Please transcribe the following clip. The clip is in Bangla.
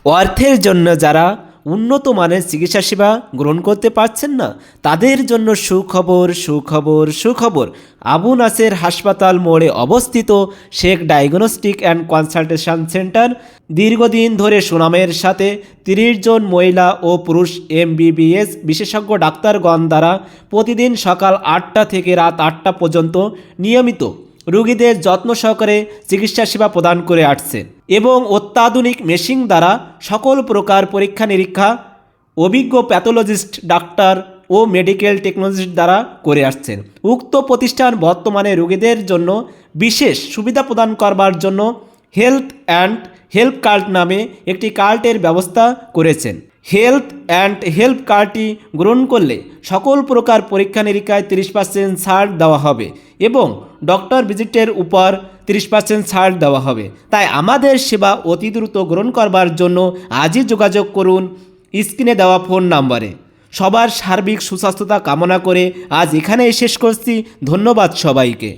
অর্থের জন্য যারা উন্নত মানের চিকিৎসা সেবা গ্রহণ করতে পারছেন না, তাদের জন্য সুখবর সুখবর সুখবর। আবু নাসের হাসপাতাল মোড়ে অবস্থিত Sheikh diagnostic and consultation centre দীর্ঘদিন ধরে সুনামের সাথে 30 জন মহিলা ও পুরুষ MBBS বিশেষজ্ঞ ডাক্তারগণ দ্বারা প্রতিদিন সকাল 8টা থেকে রাত 8টা পর্যন্ত নিয়মিত রোগীদের যত্ন সহকারে চিকিৎসা সেবা প্রদান করে আসছে এবং অত্যাধুনিক মেশিন দ্বারা সকল প্রকার পরীক্ষা নিরীক্ষা অভিজ্ঞ প্যাথোলজিস্ট ডাক্তার ও মেডিকেল টেকনোলজিস্ট দ্বারা করে আসছেন। উক্ত প্রতিষ্ঠান বর্তমানে রোগীদের জন্য বিশেষ সুবিধা প্রদান করবার জন্য হেলথ অ্যান্ড হেল্প কার্ড নামে একটি কার্ডের ব্যবস্থা করেছেন। হেলথ অ্যান্ড হেল্প কার্ডটি গ্রহণ করলে সকল প্রকার পরীক্ষা নিরীক্ষায় 30% ছাড় দেওয়া হবে এবং ডক্টর ভিজিটের উপর 30% ছাড় দেওয়া হবে। তাই আমাদের সেবা অতি দ্রুত গ্রহণ করবার জন্য আজই যোগাযোগ করুন স্ক্রিনে দেওয়া ফোন নাম্বারে। সবার সার্বিক সুস্বাস্থ্যতা কামনা করে আজ এখানেই শেষ করছি। ধন্যবাদ সবাইকে।